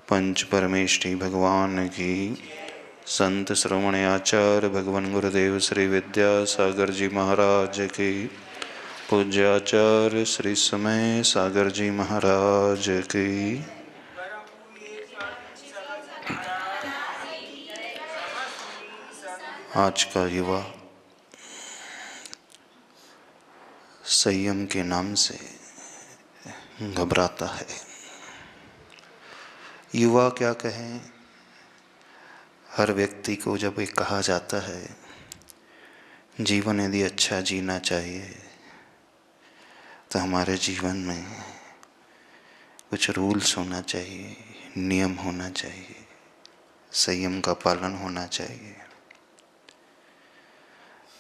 पंच परमेष्टि भगवान की। संत श्रवण आचार्य भगवान गुरुदेव श्री विद्यासागर जी महाराज की। पूज्याचार्य श्री समय सागर जी महाराज की। आज का युवा संयम के नाम से घबराता है। युवा क्या कहें, हर व्यक्ति को जब ये कहा जाता है जीवन यदि अच्छा जीना चाहिए तो हमारे जीवन में कुछ रूल्स होना चाहिए, नियम होना चाहिए, संयम का पालन होना चाहिए।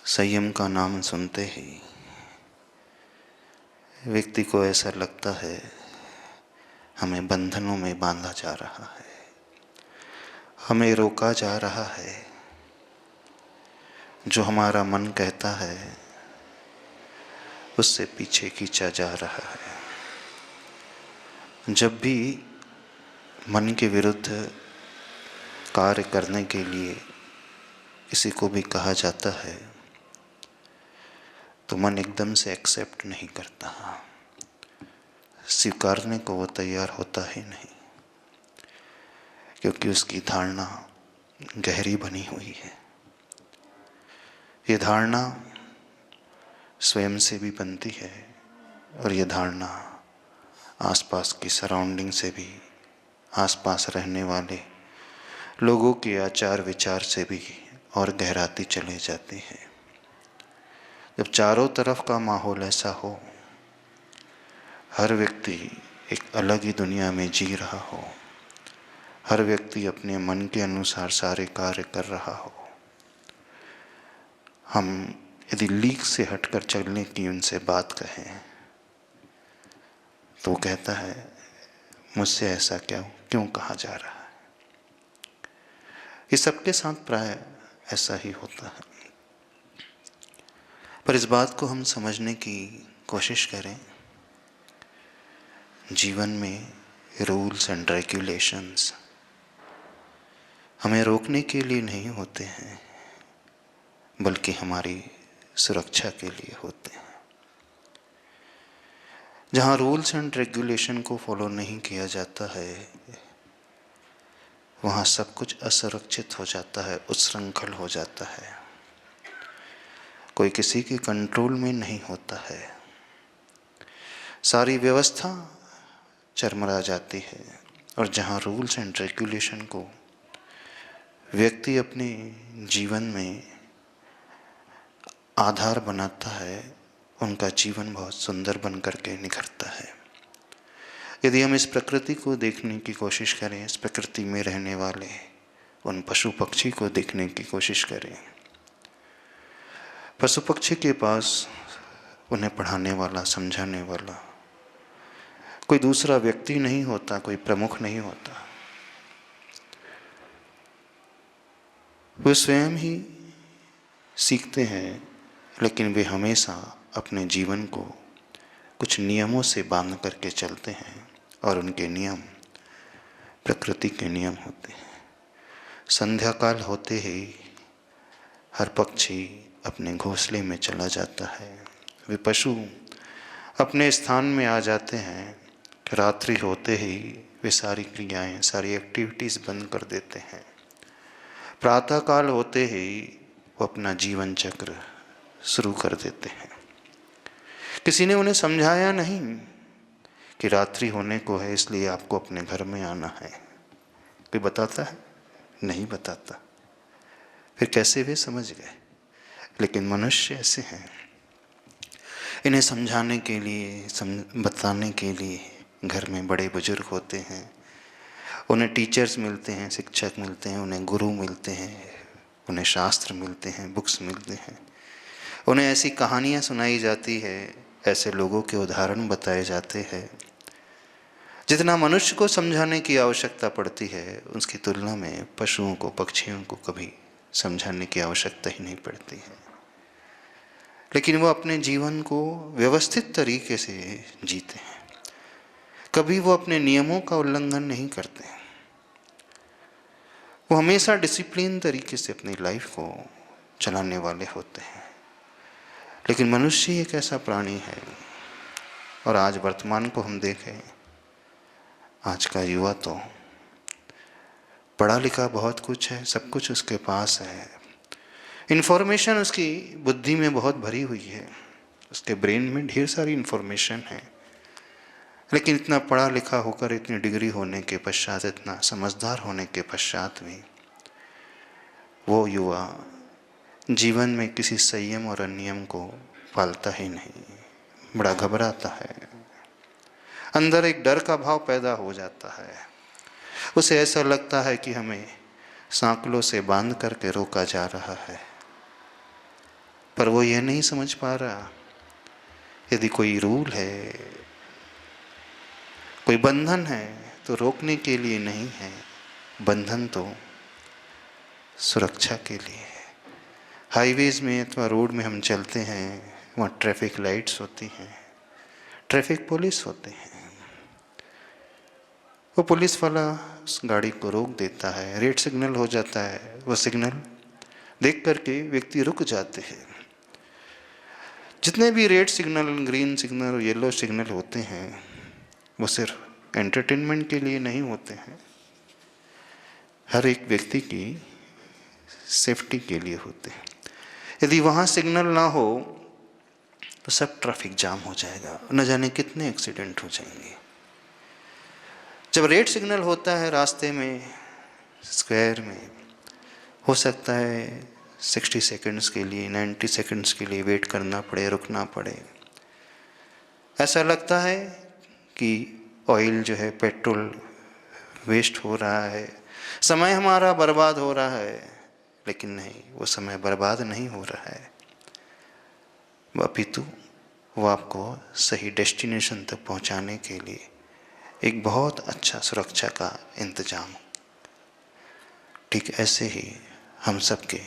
संयम का नाम सुनते ही व्यक्ति को ऐसा लगता है हमें बंधनों में बांधा जा रहा है, हमें रोका जा रहा है। जो हमारा मन कहता है उससे पीछे खींचा जा रहा है। जब भी मन के विरुद्ध कार्य करने के लिए किसी को भी कहा जाता है तो मन एकदम से एक्सेप्ट नहीं करता, स्वीकारने को वो तैयार होता ही नहीं, क्योंकि उसकी धारणा गहरी बनी हुई है। ये धारणा स्वयं से भी बनती है और ये धारणा आसपास की सराउंडिंग से भी, आसपास रहने वाले लोगों के आचार विचार से भी और गहराती चले जाती है। जब चारों तरफ का माहौल ऐसा हो, हर व्यक्ति एक अलग ही दुनिया में जी रहा हो, हर व्यक्ति अपने मन के अनुसार सारे कार्य कर रहा हो, हम यदि लीक से हटकर चलने की उनसे बात कहें तो वो कहता है मुझसे ऐसा क्यों कहा जा रहा है। ये सबके साथ प्राय ऐसा ही होता है। पर इस बात को हम समझने की कोशिश करें, जीवन में रूल्स एंड रेगुलेशंस हमें रोकने के लिए नहीं होते हैं, बल्कि हमारी सुरक्षा के लिए होते हैं। जहाँ रूल्स एंड रेगुलेशन को फॉलो नहीं किया जाता है वहाँ सब कुछ असुरक्षित हो जाता है, उच्छृंखल हो जाता है, कोई किसी के कंट्रोल में नहीं होता है, सारी व्यवस्था चरमरा जाती है। और जहाँ रूल्स एंड रेगुलेशन को व्यक्ति अपने जीवन में आधार बनाता है, उनका जीवन बहुत सुंदर बन करके निखरता है। यदि हम इस प्रकृति को देखने की कोशिश करें, इस प्रकृति में रहने वाले उन पशु पक्षी को देखने की कोशिश करें, पशु पक्षी के पास उन्हें पढ़ाने वाला, समझाने वाला कोई दूसरा व्यक्ति नहीं होता, कोई प्रमुख नहीं होता। वे स्वयं ही सीखते हैं, लेकिन वे हमेशा अपने जीवन को कुछ नियमों से बांध करके चलते हैं और उनके नियम प्रकृति के नियम होते हैं। संध्या काल होते ही हर पक्षी अपने घोंसले में चला जाता है, वे पशु अपने स्थान में आ जाते हैं। रात्रि होते ही वे सारी क्रियाएं, सारी एक्टिविटीज़ बंद कर देते हैं। प्रातः काल होते ही वो अपना जीवन चक्र शुरू कर देते हैं। किसी ने उन्हें समझाया नहीं कि रात्रि होने को है इसलिए आपको अपने घर में आना है। कोई बताता है? नहीं बताता। फिर कैसे वे समझ गए? लेकिन मनुष्य ऐसे हैं, इन्हें समझाने के लिए, बताने के लिए घर में बड़े बुजुर्ग होते हैं, उन्हें टीचर्स मिलते हैं, शिक्षक मिलते हैं, उन्हें गुरु मिलते हैं, उन्हें शास्त्र मिलते हैं, बुक्स मिलते हैं, उन्हें ऐसी कहानियाँ सुनाई जाती है, ऐसे लोगों के उदाहरण बताए जाते हैं। जितना मनुष्य को समझाने की आवश्यकता पड़ती है उसकी तुलना में पशुओं को, पक्षियों को कभी समझाने की आवश्यकता ही नहीं पड़ती है। लेकिन वो अपने जीवन को व्यवस्थित तरीके से जीते हैं, कभी वो अपने नियमों का उल्लंघन नहीं करते। वो हमेशा डिसिप्लिन तरीके से अपनी लाइफ को चलाने वाले होते हैं। लेकिन मनुष्य एक ऐसा प्राणी है, और आज वर्तमान को हम देखें, आज का युवा तो पढ़ा लिखा बहुत कुछ है, सब कुछ उसके पास है, इन्फॉर्मेशन उसकी बुद्धि में बहुत भरी हुई है, उसके ब्रेन में ढेर सारी इन्फॉर्मेशन है, लेकिन इतना पढ़ा लिखा होकर, इतनी डिग्री होने के पश्चात, इतना समझदार होने के पश्चात भी वो युवा जीवन में किसी संयम और नियम को पालता ही नहीं, बड़ा घबराता है, अंदर एक डर का भाव पैदा हो जाता है। उसे ऐसा लगता है कि हमें सांकलों से बांध करके रोका जा रहा है, पर वो ये नहीं समझ पा रहा, यदि कोई रूल है, कोई बंधन है, तो रोकने के लिए नहीं है, बंधन तो सुरक्षा के लिए है। हाईवेज में अथवा रोड में हम चलते हैं, वहाँ ट्रैफिक लाइट्स होती हैं, ट्रैफिक पुलिस होते हैं, वो पुलिस वाला उस गाड़ी को रोक देता है, रेड सिग्नल हो जाता है, वो सिग्नल देख करके व्यक्ति रुक जाते हैं। जितने भी रेड सिग्नल, ग्रीन सिग्नल और येलो सिग्नल होते हैं, वो सिर्फ एंटरटेनमेंट के लिए नहीं होते हैं, हर एक व्यक्ति की सेफ्टी के लिए होते हैं। यदि वहाँ सिग्नल ना हो तो सब ट्रैफिक जाम हो जाएगा, न जाने कितने एक्सीडेंट हो जाएंगे। जब रेड सिग्नल होता है रास्ते में, स्क्वायर में, हो सकता है 60 सेकंड्स के लिए, 90 सेकंड्स के लिए वेट करना पड़े, रुकना पड़े। ऐसा लगता है कि ऑयल जो है, पेट्रोल वेस्ट हो रहा है, समय हमारा बर्बाद हो रहा है, लेकिन नहीं, वो समय बर्बाद नहीं हो रहा है, अपितु वो आपको सही डेस्टिनेशन तक पहुंचाने के लिए एक बहुत अच्छा सुरक्षा का इंतजाम। ठीक ऐसे ही हम सबके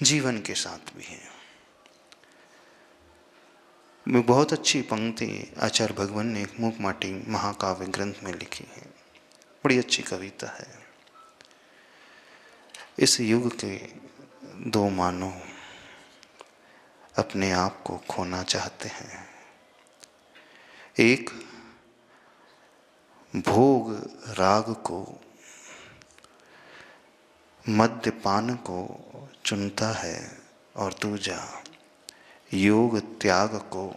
जीवन के साथ भी है। बहुत अच्छी पंक्ति आचार्य भगवान ने एक मूकमाटी महाकाव्य ग्रंथ में लिखी है, बड़ी अच्छी कविता है। इस युग के दो मानव अपने आप को खोना चाहते हैं, एक भोग राग को, मद्यपान को चुनता है, और दूजा योग त्याग को,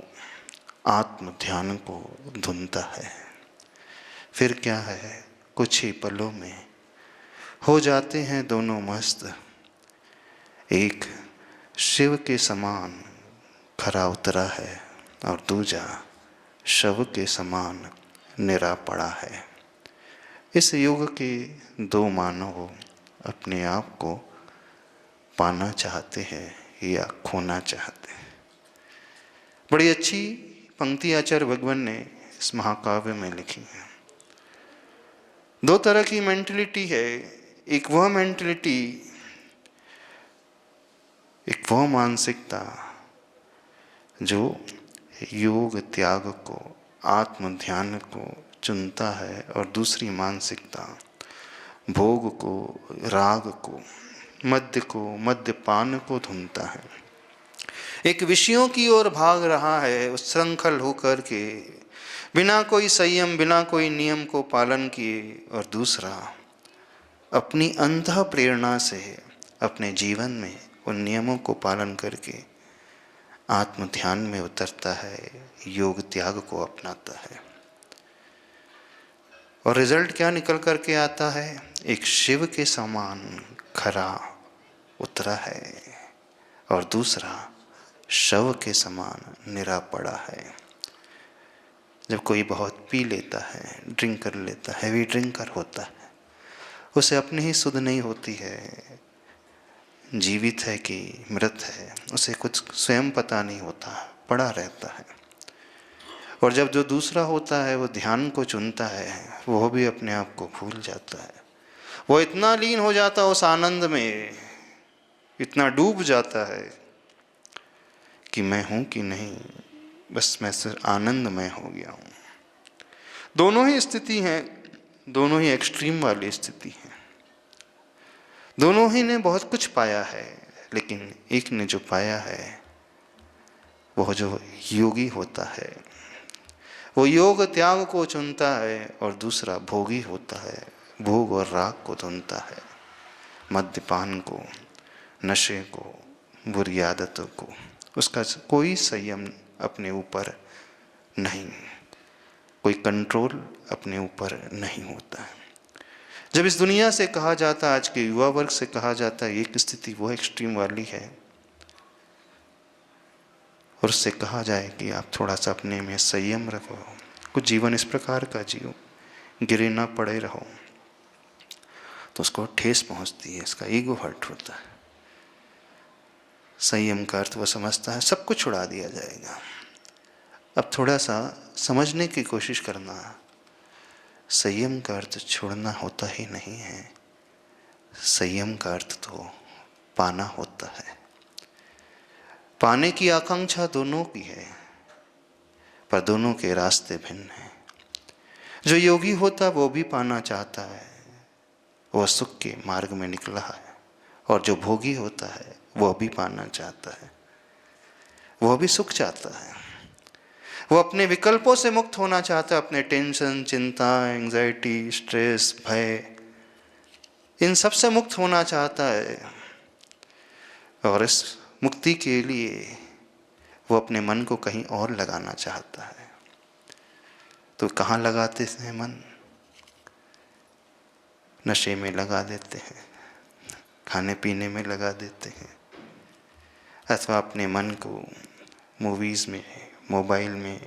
आत्म ध्यान को धुनता है। फिर क्या है, कुछ ही पलों में हो जाते हैं दोनों मस्त, एक शिव के समान खरा उतरा है, और दूजा शव के समान निरा पड़ा है। इस युग के दो मानव अपने आप को पाना चाहते हैं या खोना चाहते हैं। बड़ी अच्छी पंक्ति आचार्य भगवान ने इस महाकाव्य में लिखी है। दो तरह की मेंटलिटी है, एक वह मेंटलिटी, एक वह मानसिकता जो योग त्याग को, आत्म ध्यान को चुनता है, और दूसरी मानसिकता भोग को, राग को, मद्य को, मद्यपान को धुनता है। एक विषयों की ओर भाग रहा है उच्छृंखल होकर के, बिना कोई संयम, बिना कोई नियम को पालन किए, और दूसरा अपनी अंतः प्रेरणा से अपने जीवन में उन नियमों को पालन करके आत्म ध्यान में उतरता है, योग त्याग को अपनाता है। और रिजल्ट क्या निकल करके आता है, एक शिव के समान खरा उतरा है, और दूसरा शव के समान निरा पड़ा है। जब कोई बहुत पी लेता है, ड्रिंक कर लेता है, हैवी ड्रिंकर होता है, उसे अपनी ही सुध नहीं होती है, जीवित है कि मृत है, उसे कुछ स्वयं पता नहीं होता, पड़ा रहता है। और जब जो दूसरा होता है वो ध्यान को चुनता है, वो भी अपने आप को भूल जाता है, वो इतना लीन हो जाता है उस आनंद में, इतना डूब जाता है कि मैं हूँ कि नहीं, बस मैं सिर्फ आनंदमय हो गया हूँ। दोनों ही स्थिति हैं, दोनों ही एक्सट्रीम वाली स्थिति है। दोनों ही ने बहुत कुछ पाया है, लेकिन एक ने जो पाया है वह जो योगी होता है वो योग त्याग को चुनता है, और दूसरा भोगी होता है, भोग और राग को चुनता है, मद्यपान को, नशे को, बुरी आदतों को। उसका कोई संयम अपने ऊपर नहीं, कोई कंट्रोल अपने ऊपर नहीं होता है। जब इस दुनिया से कहा जाता है, आज के युवा वर्ग से कहा जाता है एक स्थिति वो एक्सट्रीम वाली है, और उससे कहा जाए कि आप थोड़ा सा अपने में संयम रखो, कुछ जीवन इस प्रकार का जियो, गिरे ना पड़े रहो, तो उसको ठेस पहुंचती है, इसका ईगो हर्ट होता है। संयम का अर्थ वह समझता है सब कुछ छुड़ा दिया जाएगा। अब थोड़ा सा समझने की कोशिश करना, संयम का अर्थ छोड़ना होता ही नहीं है, संयम का अर्थ तो पाना होता है। पाने की आकांक्षा दोनों की है, पर दोनों के रास्ते भिन्न हैं। जो योगी होता वो भी पाना चाहता है, वह सुख के मार्ग में निकला है, और जो भोगी होता है वह भी पाना चाहता है, वह भी सुख चाहता है। वो अपने विकल्पों से मुक्त होना चाहता है, अपने टेंशन, चिंता, एंजाइटी, स्ट्रेस, भय, इन सब से मुक्त होना चाहता है। और इस मुक्ति के लिए वो अपने मन को कहीं और लगाना चाहता है। तो कहाँ लगाते हैं मन? नशे में लगा देते हैं, खाने पीने में लगा देते हैं, अथवा अपने मन को मूवीज़ में, मोबाइल में,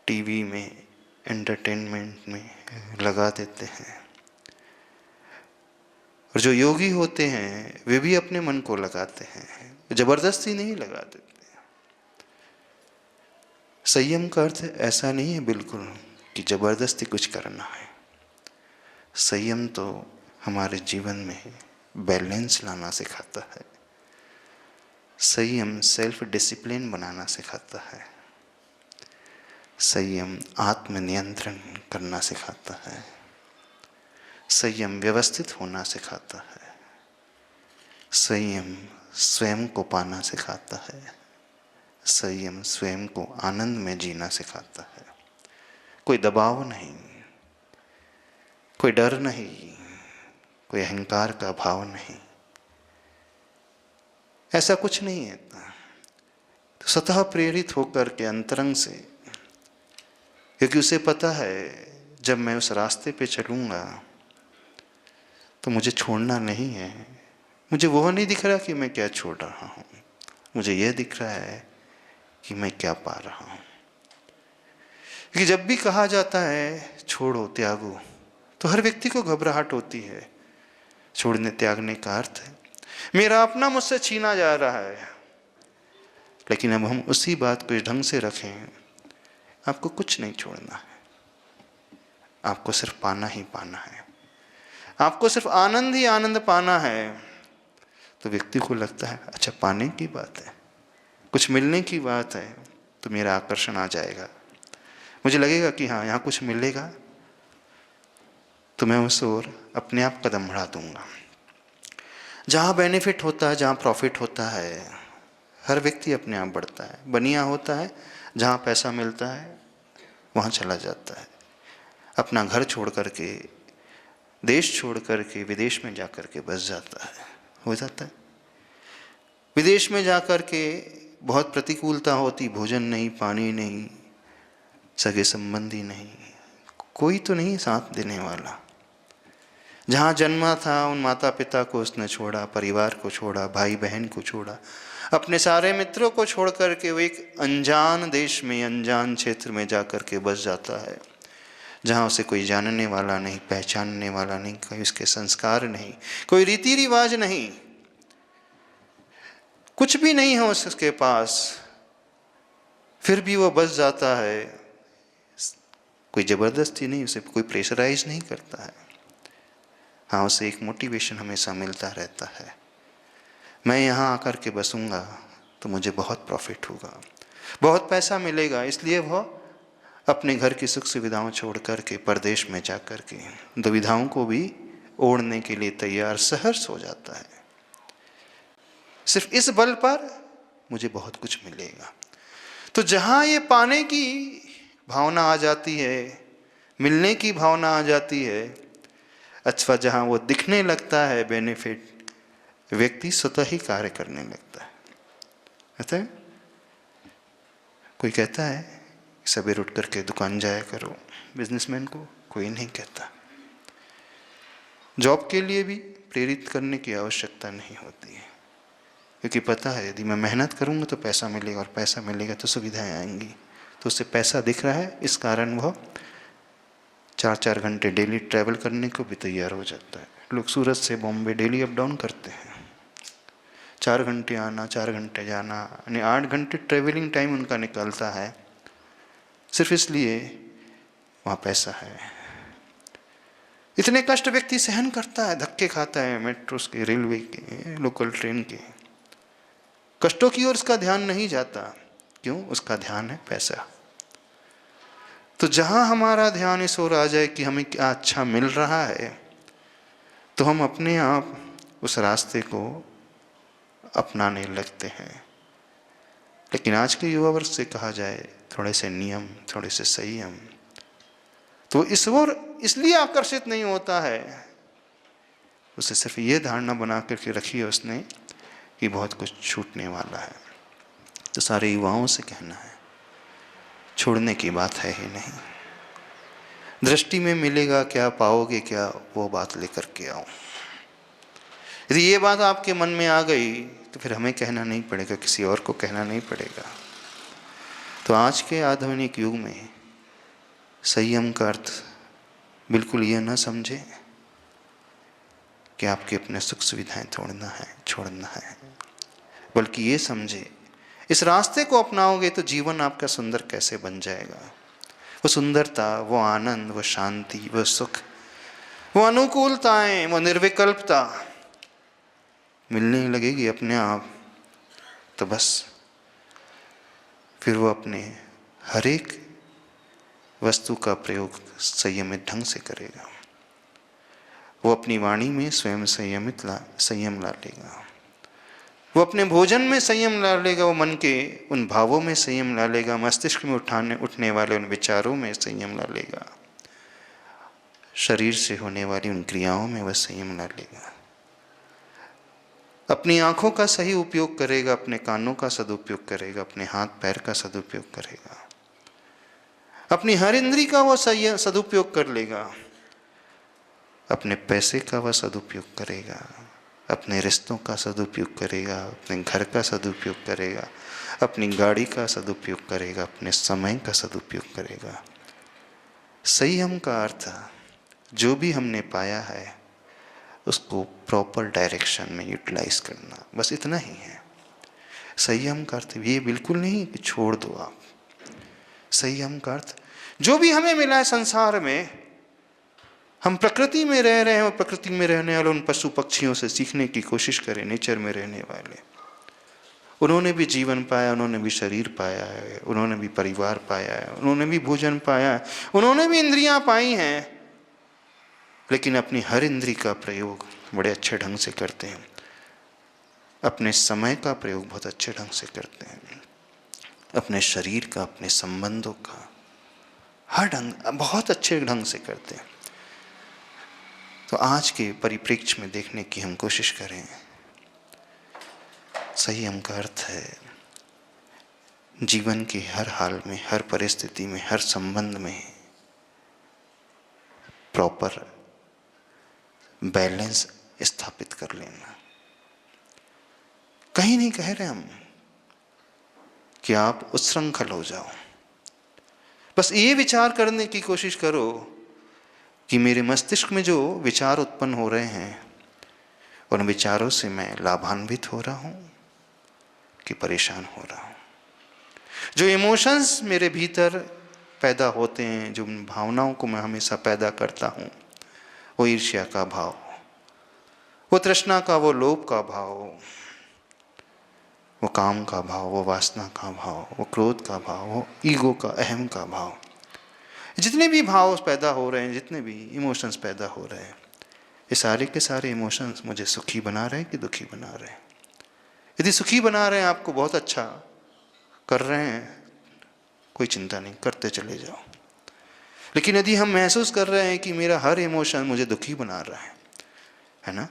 टीवी में, एंटरटेनमेंट में लगा देते हैं। और जो योगी होते हैं वे भी अपने मन को लगाते हैं, जबरदस्ती नहीं लगा देते। संयम का अर्थ ऐसा नहीं है बिल्कुल कि जबरदस्ती कुछ करना है। संयम तो हमारे जीवन में बैलेंस लाना सिखाता है। संयम सेल्फ डिसिप्लिन बनाना सिखाता है। संयम आत्मनियंत्रण करना सिखाता है। संयम व्यवस्थित होना सिखाता है। संयम स्वयं को पाना सिखाता है। संयम स्वयं को आनंद में जीना सिखाता है। कोई दबाव नहीं, कोई डर नहीं, कोई अहंकार का भाव नहीं, ऐसा कुछ नहीं है। तो स्वतः प्रेरित होकर के अंतरंग से, क्योंकि उसे पता है जब मैं उस रास्ते पे चलूँगा तो मुझे छोड़ना नहीं है। मुझे वो नहीं दिख रहा कि मैं क्या छोड़ रहा हूँ, मुझे यह दिख रहा है कि मैं क्या पा रहा हूँ। क्योंकि जब भी कहा जाता है छोड़ो, त्यागो, तो हर व्यक्ति को घबराहट होती है। छोड़ने त्यागने का अर्थ है मेरा अपना मुझसे छीना जा रहा है। लेकिन अब हम उसी बात को इस ढंग से रखें, आपको कुछ नहीं छोड़ना है, आपको सिर्फ पाना ही पाना है, आपको सिर्फ आनंद ही आनंद पाना है। तो व्यक्ति को लगता है अच्छा पाने की बात है, कुछ मिलने की बात है, तो मेरा आकर्षण आ जाएगा। मुझे लगेगा कि हाँ यहाँ कुछ मिलेगा, तो मैं उस ओर अपने आप कदम बढ़ा दूंगा। जहाँ बेनिफिट होता है, जहाँ प्रॉफिट होता है, हर व्यक्ति अपने आप बढ़ता है। बनिया होता है, जहाँ पैसा मिलता है वहाँ चला जाता है। अपना घर छोड़ करके, देश छोड़ करके विदेश में जा कर के बस जाता है, हो जाता है। विदेश में जा कर के बहुत प्रतिकूलता होती, भोजन नहीं, पानी नहीं, सगे संबंधी नहीं, कोई तो नहीं साथ देने वाला। जहाँ जन्मा था उन माता पिता को उसने छोड़ा, परिवार को छोड़ा, भाई बहन को छोड़ा, अपने सारे मित्रों को छोड़ करके वो एक अनजान देश में, अनजान क्षेत्र में जा कर के बस जाता है, जहाँ उसे कोई जानने वाला नहीं, पहचानने वाला नहीं, कोई उसके संस्कार नहीं, कोई रीति रिवाज नहीं, कुछ भी नहीं है उसके पास। फिर भी वो बस जाता है। कोई ज़बरदस्ती नहीं, उसे कोई प्रेशराइज नहीं करता है। हाँ, उसे एक मोटिवेशन हमेशा मिलता रहता है, मैं यहाँ आकर के बसूँगा तो मुझे बहुत प्रॉफिट होगा, बहुत पैसा मिलेगा। इसलिए वह अपने घर की सुख सुविधाओं छोड़ कर के परदेश में जा कर के दुविधाओं को भी ओढ़ने के लिए तैयार सहर्ष हो जाता है। सिर्फ इस बल पर मुझे बहुत कुछ मिलेगा। तो जहाँ ये पाने की भावना आ जाती है, मिलने की भावना आ जाती है, अथवा जहाँ वो दिखने लगता है बेनिफिट, व्यक्ति स्वतः ही कार्य करने लगता है। अतः कोई कहता है सवेरे उठ करके दुकान जाया करो बिजनेसमैन को, कोई नहीं कहता। जॉब के लिए भी प्रेरित करने की आवश्यकता नहीं होती है, क्योंकि पता है यदि मैं मेहनत करूँगा तो पैसा मिलेगा, और पैसा मिलेगा तो सुविधाएं आएंगी। तो उससे पैसा दिख रहा है, इस कारण वह 4-4 घंटे डेली ट्रैवल करने को भी तैयार हो जाता है। लोग सूरत से बॉम्बे डेली अप डाउन करते हैं, 4 घंटे आना 4 घंटे जाना, यानी 8 घंटे ट्रैवलिंग टाइम उनका निकलता है, सिर्फ इसलिए वहाँ पैसा है। इतने कष्ट व्यक्ति सहन करता है, धक्के खाता है, मेट्रोस के, रेलवे के, लोकल ट्रेन के, कष्टों की ओर उसका ध्यान नहीं जाता। क्यों? उसका ध्यान है पैसा। तो जहाँ हमारा ध्यान इस ओर आ जाए कि हमें क्या अच्छा मिल रहा है, तो हम अपने आप उस रास्ते को अपनाने लगते हैं। लेकिन आज के युवा वर्ग से कहा जाए थोड़े से नियम, थोड़े से संयम, तो इस ओर इसलिए आकर्षित नहीं होता है। उसे सिर्फ ये धारणा बना करके रखी है उसने कि बहुत कुछ छूटने वाला है। तो सारे युवाओं से कहना है, छोड़ने की बात है ही नहीं। दृष्टि में मिलेगा क्या, पाओगे क्या, वो बात लेकर के आओ। यदि ये बात आपके मन में आ गई तो फिर हमें कहना नहीं पड़ेगा, किसी और को कहना नहीं पड़ेगा। तो आज के आधुनिक युग में संयम का अर्थ बिल्कुल यह न समझे कि आपके अपने सुख सुविधाएं छोड़ना है, बल्कि ये समझे इस रास्ते को अपनाओगे तो जीवन आपका सुंदर कैसे बन जाएगा। वो सुंदरता, वो आनंद, वो शांति, वो सुख, वो अनुकूलताएं, वो निर्विकल्पता मिलने लगेगी अपने आप। तो बस फिर वो अपने हर एक वस्तु का प्रयोग संयमित ढंग से करेगा। वो अपनी वाणी में स्वयं संयम ला लेगा, वो अपने भोजन में संयम ला लेगा, वो मन के उन भावों में संयम ला लेगा, मस्तिष्क में उठने वाले उन विचारों में संयम ला लेगा, शरीर से होने वाली उन क्रियाओं में वह संयम ला लेगा। अपनी आंखों का सही उपयोग करेगा, अपने कानों का सदुपयोग करेगा, अपने हाथ पैर का सदुपयोग करेगा, अपनी हर इंद्री का वह सदुपयोग कर लेगा, अपने पैसे का वह सदुपयोग करेगा, अपने रिश्तों का सदुपयोग करेगा, अपने घर का सदुपयोग करेगा, अपनी गाड़ी का सदुपयोग करेगा, अपने समय का सदुपयोग करेगा। संयम का अर्थ जो भी हमने पाया है उसको प्रॉपर डायरेक्शन में यूटिलाइज करना, बस इतना ही है। संयम का अर्थ ये बिल्कुल नहीं कि छोड़ दो आप। संयम का अर्थ जो भी हमें मिला है संसार में, हम प्रकृति में रह रहे हैं और प्रकृति में रहने वाले उन पशु पक्षियों से सीखने की कोशिश करें। नेचर में रहने वाले, उन्होंने भी जीवन पाया, उन्होंने भी शरीर पाया है, उन्होंने भी परिवार पाया है, उन्होंने भी भोजन पाया है, उन्होंने भी इंद्रियां पाई हैं, लेकिन अपनी हर इंद्री का प्रयोग बड़े अच्छे ढंग से करते हैं, अपने समय का प्रयोग बहुत अच्छे ढंग से करते हैं, अपने शरीर का, अपने संबंधों का हर ढंग बहुत अच्छे ढंग से करते हैं। तो आज के परिप्रेक्ष्य में देखने की हम कोशिश करें। संयम का अर्थ है जीवन के हर हाल में, हर परिस्थिति में, हर संबंध में प्रॉपर बैलेंस स्थापित कर लेना। कहीं नहीं कह रहे हम कि आप उच्छृंखल हो जाओ, बस ये विचार करने की कोशिश करो कि मेरे मस्तिष्क में जो विचार उत्पन्न हो रहे हैं उन विचारों से मैं लाभान्वित हो रहा हूँ कि परेशान हो रहा हूँ। जो इमोशंस मेरे भीतर पैदा होते हैं, जो भावनाओं को मैं हमेशा पैदा करता हूँ, वो ईर्ष्या का भाव, वो तृष्णा का, वो लोभ का भाव, वो काम का भाव, वो वासना का भाव, वो क्रोध का भाव, वो ईगो का, अहम का भाव, जितने भी भाव पैदा हो रहे हैं, जितने भी इमोशंस पैदा हो रहे हैं, ये सारे के सारे इमोशंस मुझे सुखी बना रहे हैं कि दुखी बना रहे हैं? यदि सुखी बना रहे हैं, आपको बहुत अच्छा कर रहे हैं, कोई चिंता नहीं, करते चले जाओ। लेकिन यदि हम महसूस कर रहे हैं कि मेरा हर इमोशन मुझे दुखी बना रहा है ना,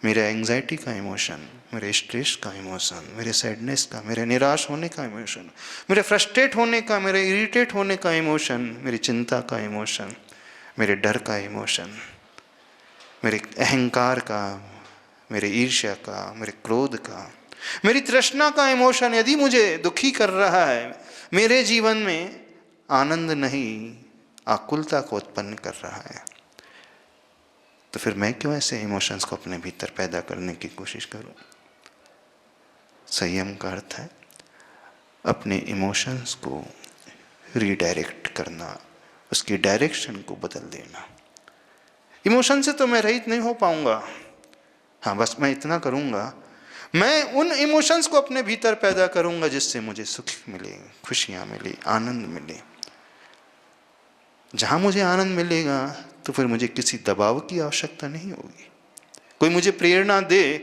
मेरा एंग्जाइटी का इमोशन, मेरे स्ट्रेस का इमोशन, मेरे सैडनेस का, मेरे निराश होने का इमोशन, मेरे फ्रस्ट्रेट होने का, मेरे इरिटेट होने का इमोशन, मेरी चिंता का इमोशन, मेरे डर का इमोशन, मेरे अहंकार का, मेरे ईर्ष्या का, मेरे क्रोध का, मेरी तृष्णा का इमोशन यदि मुझे दुखी कर रहा है, मेरे जीवन में आनंद नहीं आकुलता को उत्पन्न कर रहा है, तो फिर मैं क्यों ऐसे इमोशंस को अपने भीतर पैदा करने की कोशिश करूं? संयम का अर्थ है अपने इमोशंस को रीडायरेक्ट करना, उसकी डायरेक्शन को बदल देना। इमोशन से तो मैं रहित नहीं हो पाऊंगा, हाँ बस मैं इतना करूंगा, मैं उन इमोशंस को अपने भीतर पैदा करूंगा जिससे मुझे सुख मिले, खुशियां मिले, आनंद मिले। जहां मुझे आनंद मिलेगा तो फिर मुझे किसी दबाव की आवश्यकता नहीं होगी। कोई मुझे प्रेरणा दे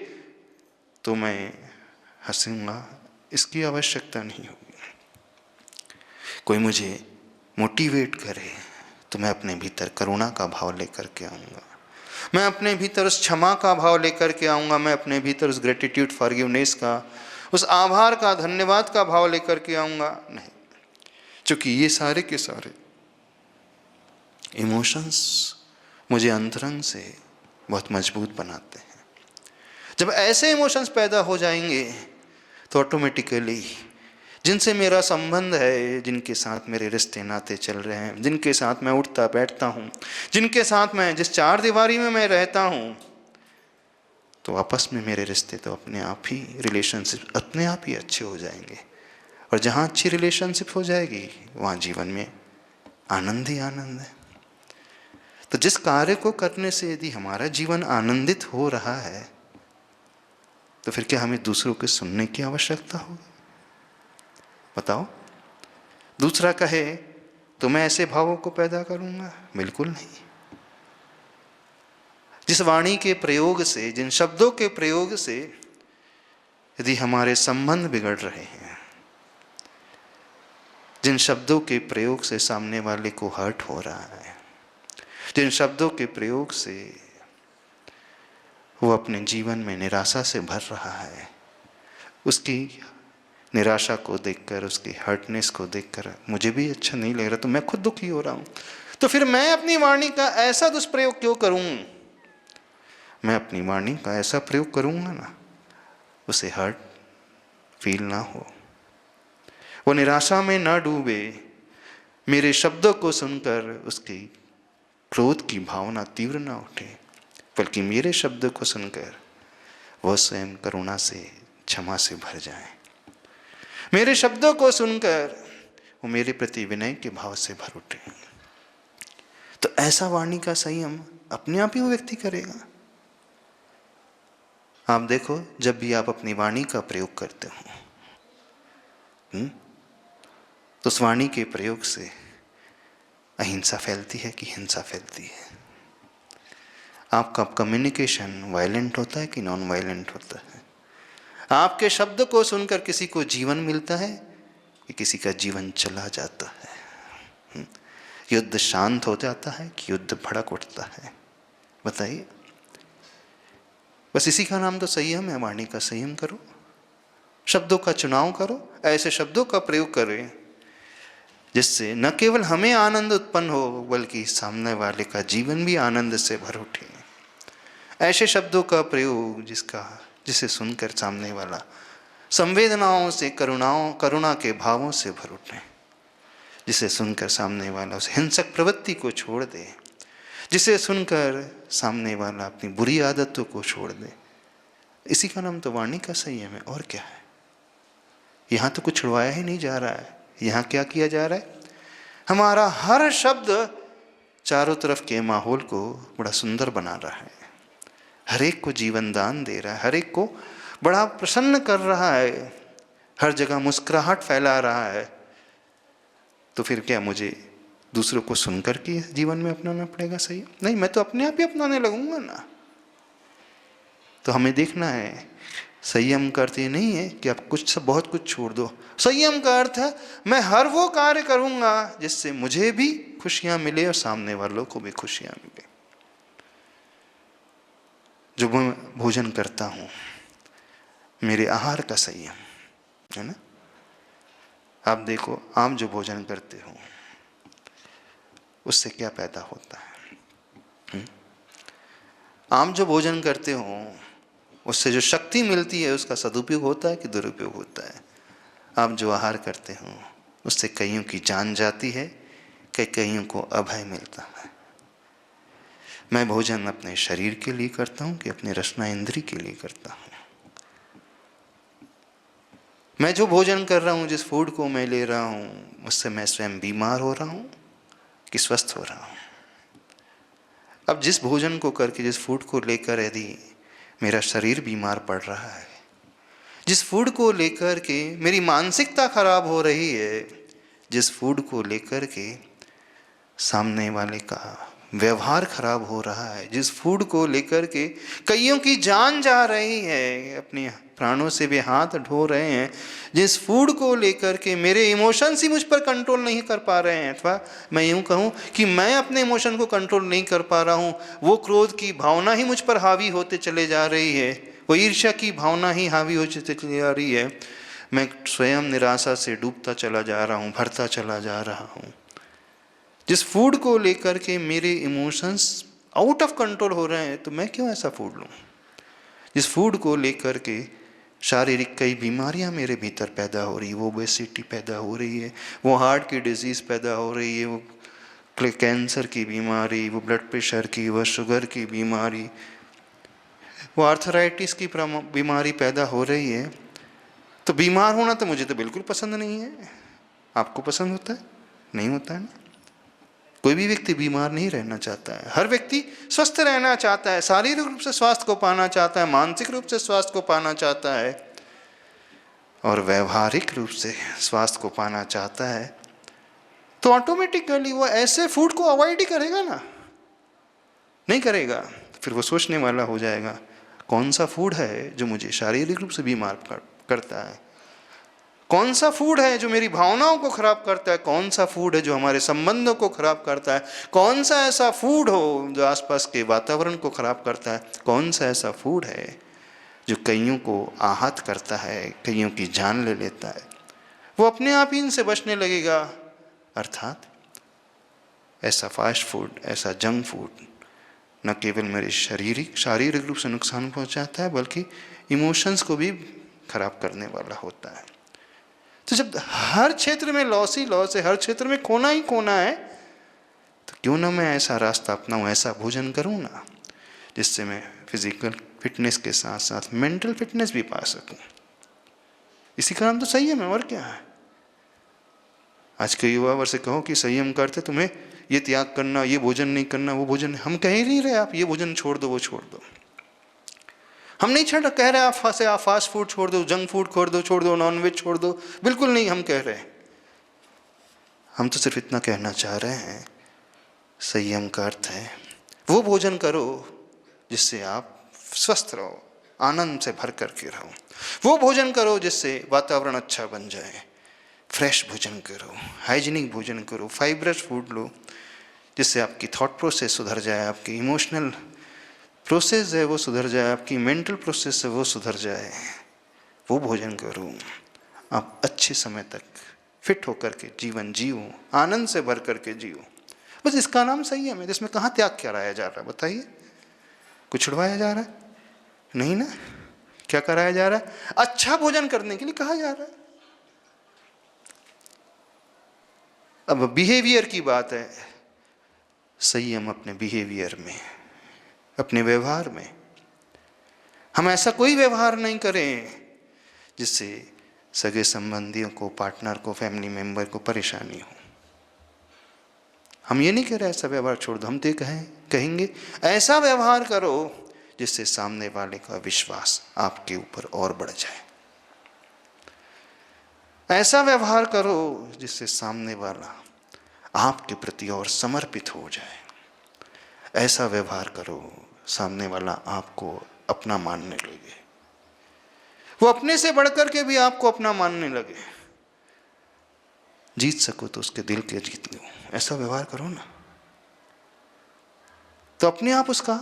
तो मैं हंसूंगा, इसकी आवश्यकता नहीं होगी। कोई मुझे मोटिवेट करे तो मैं अपने भीतर करुणा का भाव लेकर के आऊँगा, मैं अपने भीतर उस क्षमा का भाव लेकर के आऊँगा, मैं अपने भीतर उस ग्रेटिट्यूड, फॉरगिवनेस का, उस आभार का, धन्यवाद का भाव लेकर के आऊँगा नहीं। क्योंकि ये सारे के सारे इमोशंस मुझे अंतरंग से बहुत मजबूत बनाते हैं। जब ऐसे इमोशंस पैदा हो जाएंगे तो ऑटोमेटिकली जिनसे मेरा संबंध है, जिनके साथ मेरे रिश्ते नाते चल रहे हैं, जिनके साथ मैं उठता बैठता हूँ, जिनके साथ मैं जिस चार दीवारी में मैं रहता हूँ, तो आपस में मेरे रिश्ते तो अपने आप ही, रिलेशनशिप अपने आप ही अच्छे हो जाएंगे। और जहाँ अच्छी रिलेशनशिप हो जाएगी वहाँ जीवन में आनंद ही आनंद है। तो जिस कार्य को करने से यदि हमारा जीवन आनंदित हो रहा है तो फिर क्या हमें दूसरों के सुनने की आवश्यकता होगी? बताओ। दूसरा कहे तो मैं ऐसे भावों को पैदा करूंगा? बिल्कुल नहीं। जिस वाणी के प्रयोग से, जिन शब्दों के प्रयोग से यदि हमारे संबंध बिगड़ रहे हैं, जिन शब्दों के प्रयोग से सामने वाले को हर्ट हो रहा है, जिन शब्दों के प्रयोग से वो अपने जीवन में निराशा से भर रहा है, उसकी निराशा को देखकर, उसकी हर्टनेस को देखकर मुझे भी अच्छा नहीं लग रहा, तो मैं खुद दुखी हो रहा हूँ, तो फिर मैं अपनी वाणी का ऐसा दुष्प्रयोग क्यों करूँ? मैं अपनी वाणी का ऐसा प्रयोग करूँगा ना उसे हर्ट फील ना हो, वो निराशा में ना डूबे, मेरे शब्दों को सुनकर उसकी क्रोध की भावना तीव्र ना उठे, बल्कि मेरे शब्दों को सुनकर वह स्वयं करुणा से, क्षमा से भर जाए। मेरे शब्दों को सुनकर वो मेरे प्रति विनय के भाव से भर उठे। तो ऐसा वाणी का संयम अपने आप ही वो व्यक्ति करेगा। आप देखो, जब भी आप अपनी वाणी का प्रयोग करते हो तो उस वाणी के प्रयोग से अहिंसा फैलती है कि हिंसा फैलती है? आपका कम्युनिकेशन वायलेंट होता है कि नॉन वायलेंट होता है? आपके शब्द को सुनकर किसी को जीवन मिलता है कि किसी का जीवन चला जाता है? युद्ध शांत हो जाता है कि युद्ध भड़क उठता है? बताइए। बस इसी का नाम तो संयम है। वाणी का संयम करो, शब्दों का चुनाव करो, ऐसे शब्दों का प्रयोग करें जिससे न केवल हमें आनंद उत्पन्न हो बल्कि सामने वाले का जीवन भी आनंद से भर उठे। ऐसे शब्दों का प्रयोग जिसे सुनकर सामने वाला संवेदनाओं से, करुणा के भावों से भर उठे, जिसे सुनकर सामने वाला उस हिंसक प्रवृत्ति को छोड़ दे, जिसे सुनकर सामने वाला अपनी बुरी आदतों को छोड़ दे। इसी का नाम तो वाणी का संयम है। और क्या है? यहाँ तो कुछ छुड़वाया ही नहीं जा रहा है। यहाँ क्या किया जा रहा है? हमारा हर शब्द चारों तरफ के माहौल को बड़ा सुंदर बना रहा है, हर एक को जीवन दान दे रहा है, हर एक को बड़ा प्रसन्न कर रहा है, हर जगह मुस्कुराहट फैला रहा है। तो फिर क्या मुझे दूसरों को सुनकर के जीवन में अपनाना पड़ेगा? सही नहीं, मैं तो अपने आप ही अपनाने लगूंगा ना। तो हमें देखना है संयम का अर्थ ये नहीं है कि आप बहुत कुछ छोड़ दो। संयम का अर्थ है मैं हर वो कार्य करूंगा जिससे मुझे भी खुशियां मिले और सामने वालों को भी खुशियां मिले। जो मैं भोजन करता हूं, मेरे आहार का संयम है ना। आप देखो, आप जो भोजन करते हो उससे क्या पैदा होता है? आप जो भोजन करते हो उससे जो शक्ति मिलती है उसका सदुपयोग होता है कि दुरुपयोग होता है? आप जो आहार करते हो उससे कईयों की जान जाती है, कईयों को अभय मिलता है। मैं भोजन अपने शरीर के लिए करता हूँ कि अपने रसना इंद्री के लिए करता हूँ? मैं जो भोजन कर रहा हूँ, जिस फूड को मैं ले रहा हूँ, उससे मैं स्वयं बीमार हो रहा हूँ कि स्वस्थ हो रहा हूँ? अब जिस भोजन को करके, जिस फूड को लेकर यदि मेरा शरीर बीमार पड़ रहा है, जिस फूड को लेकर के मेरी मानसिकता खराब हो रही है, जिस फूड को लेकर के सामने वाले का व्यवहार खराब हो रहा है, जिस फूड को लेकर के कईयों की जान जा रही है, अपने प्राणों से भी हाथ धो रहे हैं, जिस फूड को लेकर के मेरे इमोशंस ही मुझ पर कंट्रोल नहीं कर पा रहे हैं, अथवा मैं यूं कहूं कि मैं अपने इमोशन को कंट्रोल नहीं कर पा रहा हूं, वो क्रोध की भावना ही मुझ पर हावी होते चले जा रही है, वो ईर्ष्या की भावना ही हावी होते चली जा रही है, मैं स्वयं निराशा से डूबता चला जा रहा हूँ, भरता चला जा रहा हूँ। जिस फूड को लेकर के मेरे इमोशंस आउट ऑफ कंट्रोल हो रहे हैं, तो मैं क्यों ऐसा फूड लूँ? जिस फूड को लेकर के शारीरिक कई बीमारियां मेरे भीतर पैदा हो रही है, वो ओबेसिटी पैदा हो रही है, वो हार्ट की डिजीज़ पैदा हो रही है, वो कैंसर की बीमारी, वो ब्लड प्रेशर की, वो शुगर की बीमारी, वो आर्थराइटिस की बीमारी पैदा हो रही है, तो बीमार होना तो मुझे तो बिल्कुल पसंद नहीं है। आपको पसंद होता है? नहीं होता है ना। कोई भी व्यक्ति बीमार नहीं रहना चाहता है, हर व्यक्ति स्वस्थ रहना चाहता है, शारीरिक रूप से स्वास्थ्य को पाना चाहता है, मानसिक रूप से स्वास्थ्य को पाना चाहता है और व्यवहारिक रूप से स्वास्थ्य को पाना चाहता है, तो ऑटोमेटिकली वो ऐसे फूड को अवॉइड ही करेगा ना। नहीं करेगा फिर वो सोचने वाला हो जाएगा कौन सा फूड है जो मुझे शारीरिक रूप से बीमार करता है, कौन सा फूड है जो मेरी भावनाओं को खराब करता है, कौन सा फूड है जो हमारे संबंधों को खराब करता है, कौन सा ऐसा फूड हो जो आसपास के वातावरण को खराब करता है, कौन सा ऐसा फूड है जो कईयों को आहत करता है, कईयों की जान ले लेता है। वो अपने आप ही इनसे बचने लगेगा। अर्थात ऐसा फास्ट फूड, ऐसा जंक फूड न केवल मेरे शारीरिक रूप से नुकसान पहुंचाता है, बल्कि इमोशंस को भी खराब करने वाला होता है। तो जब हर क्षेत्र में लॉस ही लॉस है, हर क्षेत्र में खोना ही खोना है, तो क्यों ना मैं ऐसा रास्ता अपनाऊं, ऐसा भोजन करूं ना, जिससे मैं फिजिकल फिटनेस के साथ साथ मेंटल फिटनेस भी पा सकूं। इसी का नाम तो संयम है, और क्या है। आज के युवा वर्ग से कहो कि संयम करते तुम्हें ये त्याग करना, ये भोजन नहीं करना, वो भोजन, हम कह ही नहीं रहे आप ये भोजन छोड़ दो, वो छोड़ दो। हम नहीं कह रहे आप फास्ट फूड छोड़ दो, जंक फूड छोड़ दो, नॉनवेज छोड़ दो, बिल्कुल नहीं हम कह रहे। हम तो सिर्फ इतना कहना चाह रहे हैं, संयम का अर्थ है वो भोजन करो जिससे आप स्वस्थ रहो, आनंद से भर करके रहो। वो भोजन करो जिससे वातावरण अच्छा बन जाए। फ्रेश भोजन करो, हाइजीनिक भोजन करो, फाइबरस फूड लो जिससे आपकी थॉट प्रोसेस सुधर जाए, आपकी इमोशनल प्रोसेस है वो सुधर जाए, आपकी मेंटल प्रोसेस है वो सुधर जाए। वो भोजन करो, आप अच्छे समय तक फिट होकर के जीवन जियो, आनंद से भर करके जियो। बस इसका नाम संयम है। जिसमें कहाँ त्याग कराया जा रहा है बताइए? कुछ छुड़वाया जा रहा है? नहीं ना। क्या कराया जा रहा है? अच्छा भोजन करने के लिए कहा जा रहा है। अब बिहेवियर की बात है, संयम अपने बिहेवियर में, अपने व्यवहार में। हम ऐसा कोई व्यवहार नहीं करें जिससे सगे संबंधियों को, पार्टनर को, फैमिली मेंबर को परेशानी हो। हम ये नहीं कह रहे ऐसा व्यवहार छोड़ दो, हम तो कहेंगे ऐसा व्यवहार करो जिससे सामने वाले का विश्वास आपके ऊपर और बढ़ जाए। ऐसा व्यवहार करो जिससे सामने वाला आपके प्रति और समर्पित हो जाए। ऐसा व्यवहार करो सामने वाला आपको अपना मानने लगे, वो अपने से बढ़कर के भी आपको अपना मानने लगे। जीत सको तो उसके दिल के जीत लो, ऐसा व्यवहार करो ना, तो अपने आप उसका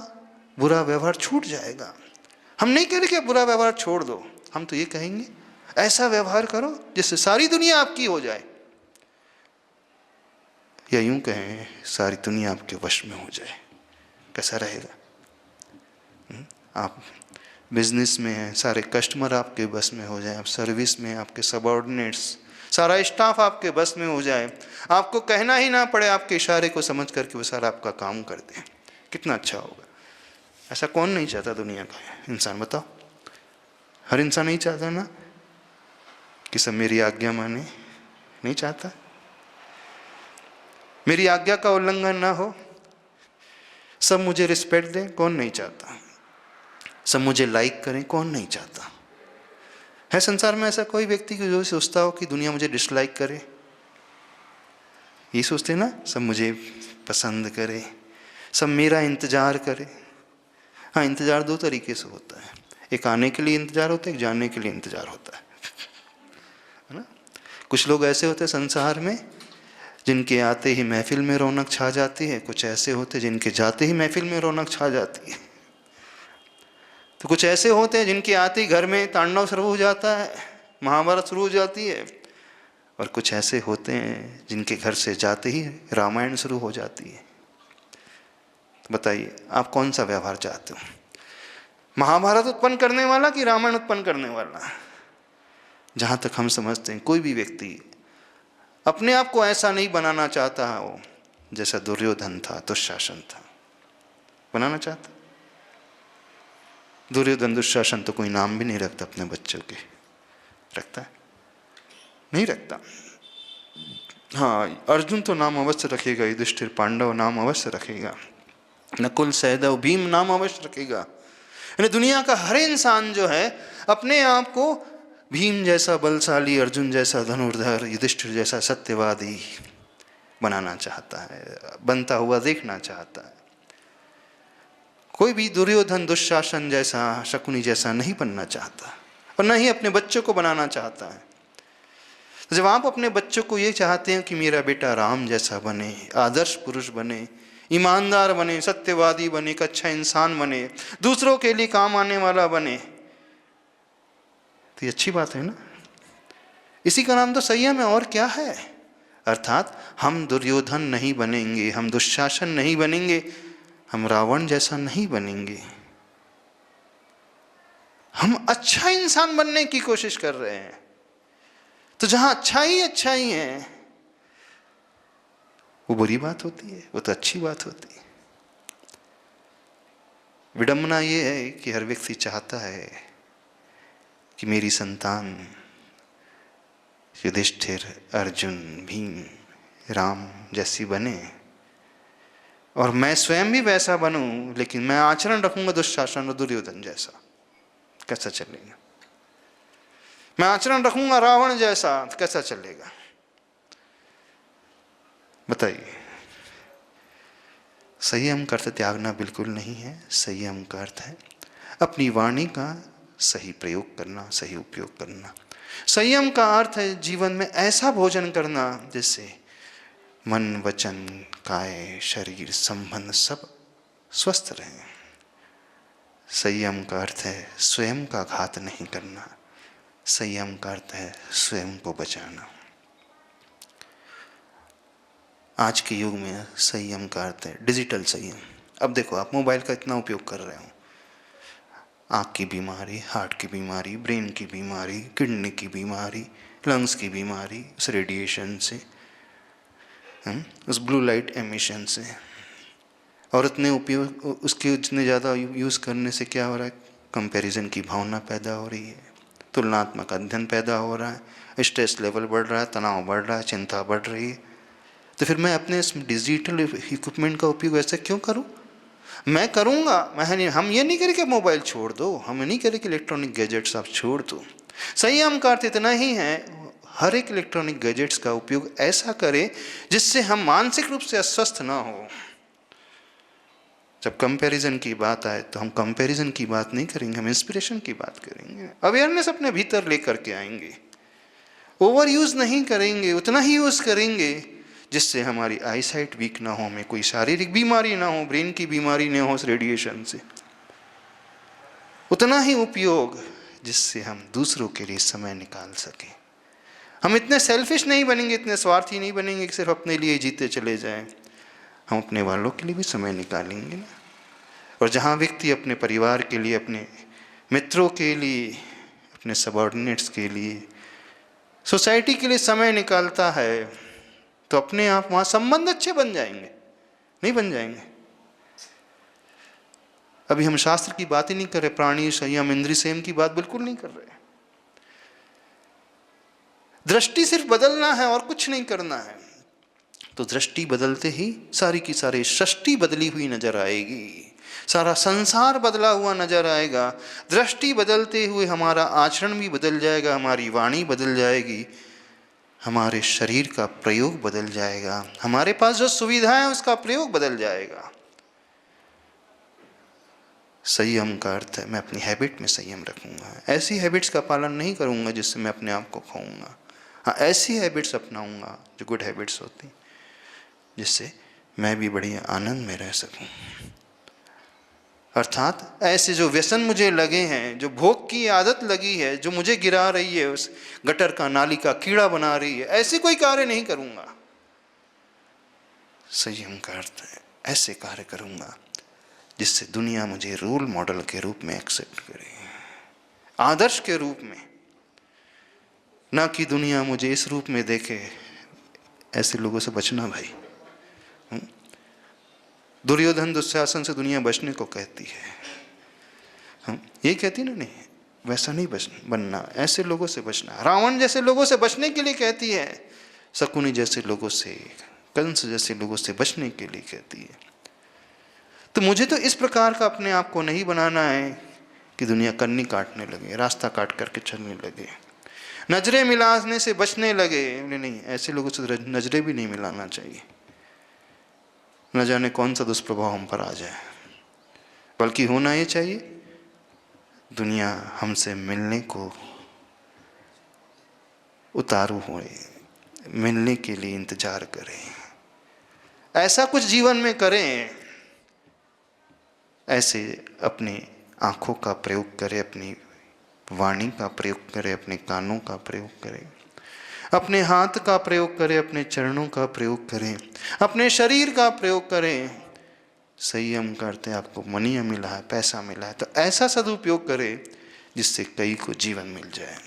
बुरा व्यवहार छूट जाएगा। हम नहीं कह रहे कि बुरा व्यवहार छोड़ दो, हम तो ये कहेंगे ऐसा व्यवहार करो जिससे सारी दुनिया आपकी हो जाए, या यूं कहें सारी दुनिया आपके वश में हो जाए। कैसा रहेगा? आप बिजनेस में हैं, सारे कस्टमर आपके बस में हो जाए, आप सर्विस में, आपके सबऑर्डिनेट्स, सारा स्टाफ आपके बस में हो जाए, आपको कहना ही ना पड़े, आपके इशारे को समझ करके वो सारा आपका काम कर दें, कितना अच्छा होगा। ऐसा कौन नहीं चाहता दुनिया का इंसान, बताओ? हर इंसान नहीं चाहता ना कि सब मेरी आज्ञा माने, नहीं चाहता। मेरी आज्ञा का उल्लंघन ना हो, सब मुझे रिस्पेक्ट दें, कौन नहीं चाहता। सब मुझे लाइक करें, कौन नहीं चाहता। है संसार में ऐसा कोई व्यक्ति जो सोचता हो कि दुनिया मुझे डिसलाइक करे? ये सोचते ना, सब मुझे पसंद करे, सब मेरा इंतजार करे। हाँ, इंतजार दो तरीके से होता है, एक आने के लिए इंतजार होता है, एक जाने के लिए इंतजार होता है ना। कुछ लोग ऐसे होते हैं संसार में जिनके आते ही महफिल में रौनक छा जाती है, कुछ ऐसे होते हैं जिनके जाते ही महफिल में रौनक छा जाती है। तो कुछ ऐसे होते हैं जिनके आते ही घर में तांडव शुरू हो जाता है, महाभारत शुरू हो जाती है, और कुछ ऐसे होते हैं जिनके घर से जाते ही रामायण शुरू हो जाती है। तो बताइए आप कौन सा व्यवहार चाहते हो, महाभारत उत्पन्न करने वाला कि रामायण उत्पन्न करने वाला? जहाँ तक हम समझते हैं कोई भी व्यक्ति अपने आप को ऐसा नहीं बनाना चाहता हो जैसा दुर्योधन था, दुशासन था, बनाना चाहता। दुर्योधन दुशासन तो कोई नाम भी नहीं रखता अपने बच्चों के, रखता है? नहीं रखता। हाँ, अर्जुन तो नाम अवश्य रखेगा, युधिष्ठिर पांडव नाम अवश्य रखेगा, नकुल सहदेव भीम नाम अवश्य रखेगा। यानी दुनिया का हर इंसान जो है अपने आप को भीम जैसा बलशाली, अर्जुन जैसा धनुर्धर, युधिष्ठिर जैसा सत्यवादी बनाना चाहता है, बनता हुआ देखना चाहता है। कोई भी दुर्योधन दुशासन जैसा, शकुनी जैसा नहीं बनना चाहता, और न ही अपने बच्चों को बनाना चाहता है। तो जब आप अपने बच्चों को ये चाहते हैं कि मेरा बेटा राम जैसा बने, आदर्श पुरुष बने, ईमानदार बने, सत्यवादी बने, एक अच्छा इंसान बने, दूसरों के लिए काम आने वाला बने, तो ये अच्छी बात है ना। इसी का नाम तो संयम है, और क्या है। अर्थात हम दुर्योधन नहीं बनेंगे, हम दुशासन नहीं बनेंगे, हम रावण जैसा नहीं बनेंगे, हम अच्छा इंसान बनने की कोशिश कर रहे हैं। तो जहां अच्छा ही है वो बुरी बात होती है, वो तो अच्छी बात होती है। विडंबना ये है कि हर व्यक्ति चाहता है कि मेरी संतान युधिष्ठिर, अर्जुन, भीम, राम जैसी बने, और मैं स्वयं भी वैसा बनूं, लेकिन मैं आचरण रखूंगा दुशासन और दुर्योधन जैसा। कैसा चलेगा? मैं आचरण रखूंगा रावण जैसा, तो कैसा चलेगा? बताइए। संयम का अर्थ त्यागना बिल्कुल नहीं है। संयम का अर्थ है अपनी वाणी का सही प्रयोग करना, सही उपयोग करना। संयम का अर्थ है जीवन में ऐसा भोजन करना जिससे मन, वचन, काय, शरीर, संबंध सब स्वस्थ रहें। संयम का अर्थ है स्वयं का घात नहीं करना। संयम का अर्थ है स्वयं को बचाना। आज के युग में संयम का अर्थ है डिजिटल संयम। अब देखो, आप मोबाइल का इतना उपयोग कर रहे हो, आँख की बीमारी, हार्ट की बीमारी, ब्रेन की बीमारी, किडनी की बीमारी, लंग्स की बीमारी, उस रेडिएशन से, उस ब्लू लाइट एमिशन से, और इतने उपयोग, उसके इतने ज़्यादा यूज़ करने से क्या हो रहा है? कंपैरिजन की भावना पैदा हो रही है, तुलनात्मक अध्ययन पैदा हो रहा है, स्ट्रेस लेवल बढ़ रहा है, तनाव बढ़ रहा है, चिंता बढ़ रही है। तो फिर मैं अपने इस डिजिटल इक्विपमेंट का उपयोग ऐसे क्यों करूं? मैं करूंगा, हम ये नहीं करें कि मोबाइल छोड़ दो, हम नहीं करें कि इलेक्ट्रॉनिक गैजेट्स आप छोड़ दो। संयम का अर्थ इतना ही है, हर एक इलेक्ट्रॉनिक गैजेट्स का उपयोग ऐसा करें जिससे हम मानसिक रूप से अस्वस्थ ना हो, जब कंपैरिजन की बात आए तो हम कंपैरिजन की बात नहीं करेंगे, हम इंस्पिरेशन की बात करेंगे। अवेयरनेस अपने भीतर लेकर के आएंगे, ओवर यूज नहीं करेंगे, उतना ही यूज करेंगे जिससे हमारी आई साइट वीक ना हो, हमें कोई शारीरिक बीमारी ना हो, ब्रेन की बीमारी ना हो उस रेडिएशन से। उतना ही उपयोग जिससे हम दूसरों के लिए समय निकाल सकें। हम इतने सेल्फिश नहीं बनेंगे, इतने स्वार्थी नहीं बनेंगे कि सिर्फ अपने लिए जीते चले जाएं। हम अपने वालों के लिए भी समय निकालेंगे ना। और जहाँ व्यक्ति अपने परिवार के लिए, अपने मित्रों के लिए, अपने सबऑर्डिनेट्स के लिए, सोसाइटी के लिए समय निकालता है तो अपने आप वहाँ संबंध अच्छे बन जाएंगे, नहीं बन जाएंगे? अभी हम शास्त्र की बात ही नहीं कर रहे, प्राणी संयम, इंद्रिय संयम की बात बिल्कुल नहीं कर रहे। दृष्टि सिर्फ बदलना है और कुछ नहीं करना है। तो दृष्टि बदलते ही सारी की सारी सृष्टि बदली हुई नजर आएगी, सारा संसार बदला हुआ नजर आएगा। दृष्टि बदलते हुए हमारा आचरण भी बदल जाएगा, हमारी वाणी बदल जाएगी, हमारे शरीर का प्रयोग बदल जाएगा, हमारे पास जो सुविधा है उसका प्रयोग बदल जाएगा। संयम का अर्थ है मैं अपनी हैबिट में संयम रखूंगा, ऐसी हैबिट्स का पालन नहीं करूंगा जिससे मैं अपने आप को खोऊंगा। हाँ, ऐसी हैबिट्स अपनाऊंगा जो गुड हैबिट्स होती, जिससे मैं भी बड़ी आनंद में रह सकूं। अर्थात ऐसे जो व्यसन मुझे लगे हैं, जो भोग की आदत लगी है, जो मुझे गिरा रही है, उस गटर का, नाली का कीड़ा बना रही है, ऐसे कोई कार्य नहीं करूंगा। संयम का अर्थ है ऐसे कार्य करूंगा जिससे दुनिया मुझे रोल मॉडल के रूप में एक्सेप्ट करे, आदर्श के रूप में, ना कि दुनिया मुझे इस रूप में देखे। ऐसे लोगों से बचना भाई। दुर्योधन दुशासन से दुनिया बचने को कहती है, ये कहती ना, नहीं वैसा नहीं बनना, ऐसे लोगों से बचना। रावण जैसे लोगों से बचने के लिए कहती है, शकुनी जैसे लोगों से, कंस जैसे लोगों से बचने के लिए कहती है। तो मुझे तो इस प्रकार का अपने आप को नहीं बनाना है कि दुनिया कन्नी काटने लगे, रास्ता काट करके चलने लगे, नजरें मिलाने से बचने लगे। नहीं, ऐसे लोगों से नजरें भी नहीं मिलाना चाहिए, न जाने कौन सा दुष्प्रभाव हम पर आ जाए। बल्कि होना ये चाहिए दुनिया हमसे मिलने को उतारू होए, मिलने के लिए इंतजार करें, ऐसा कुछ जीवन में करें। ऐसे अपने आँखों का प्रयोग करें, अपनी वाणी का प्रयोग करें, अपने कानों का प्रयोग करें, अपने हाथ का प्रयोग करें, अपने चरणों का प्रयोग करें, अपने शरीर का प्रयोग करें। संयम करते आपको मनी मिला है, पैसा मिला है, तो ऐसा सदुपयोग करें जिससे कई को जीवन मिल जाए,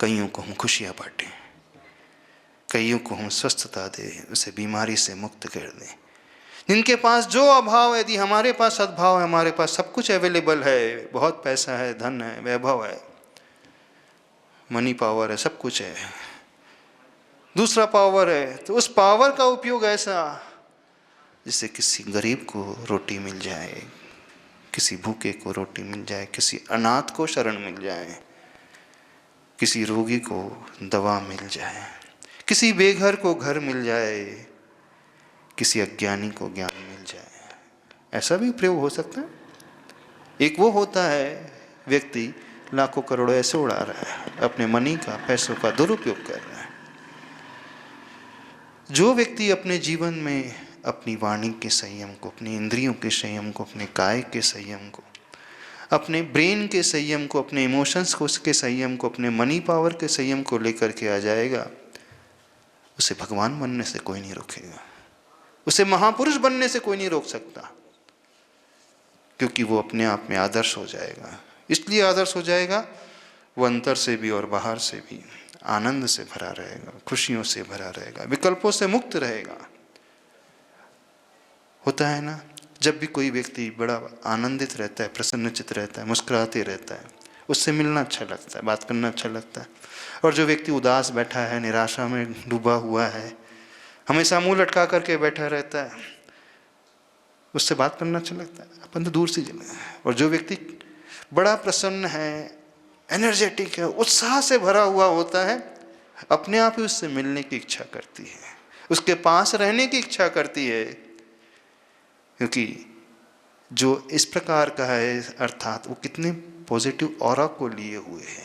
कईयों को हम खुशियाँ बांटें, कईयों को हम स्वस्थता दें, उसे बीमारी से मुक्त कर दें। जिनके पास जो अभाव है, यदि हमारे पास सद्भाव है, हमारे पास सब कुछ अवेलेबल है, बहुत पैसा है, धन है, वैभव है, मनी पावर है, सब कुछ है, दूसरा पावर है, तो उस पावर का उपयोग ऐसा जिससे किसी गरीब को रोटी मिल जाए, किसी भूखे को रोटी मिल जाए, किसी अनाथ को शरण मिल जाए, किसी रोगी को दवा मिल जाए, किसी बेघर को घर मिल जाए, किसी अज्ञानी को ज्ञान मिल जाए। ऐसा भी प्रयोग हो सकता है। एक वो होता है व्यक्ति लाखों करोड़ों ऐसे उड़ा रहा है, अपने मनी का, पैसों का दुरुपयोग कर रहा है। जो व्यक्ति अपने जीवन में अपनी वाणी के संयम को, अपनी इंद्रियों के संयम को, अपने काय के संयम को, अपने ब्रेन के संयम को, अपने इमोशंस को, उसके संयम को, अपने मनी पावर के संयम को लेकर के आ जाएगा, उसे भगवान बनने से कोई नहीं रोकेगा, उसे महापुरुष बनने से कोई नहीं रोक सकता, क्योंकि वो अपने आप में आदर्श हो जाएगा। इसलिए आदर्श हो जाएगा, वो अंतर से भी और बाहर से भी आनंद से भरा रहेगा, खुशियों से भरा रहेगा, विकल्पों से मुक्त रहेगा। होता है ना, जब भी कोई व्यक्ति बड़ा आनंदित रहता है, प्रसन्नचित रहता है, मुस्कुराते रहता है, उससे मिलना अच्छा लगता है, बात करना अच्छा लगता है। और जो व्यक्ति उदास बैठा है, निराशा में डूबा हुआ है, हमेशा मुंह लटका करके बैठा रहता है, उससे बात करना अच्छा लगता है, अपन तो दूर से चले। और जो व्यक्ति बड़ा प्रसन्न है, एनर्जेटिक है, उत्साह से भरा हुआ होता है, अपने आप ही उससे मिलने की इच्छा करती है, उसके पास रहने की इच्छा करती है, क्योंकि जो इस प्रकार का है, अर्थात वो कितने पॉजिटिव ऑरा को लिए हुए है,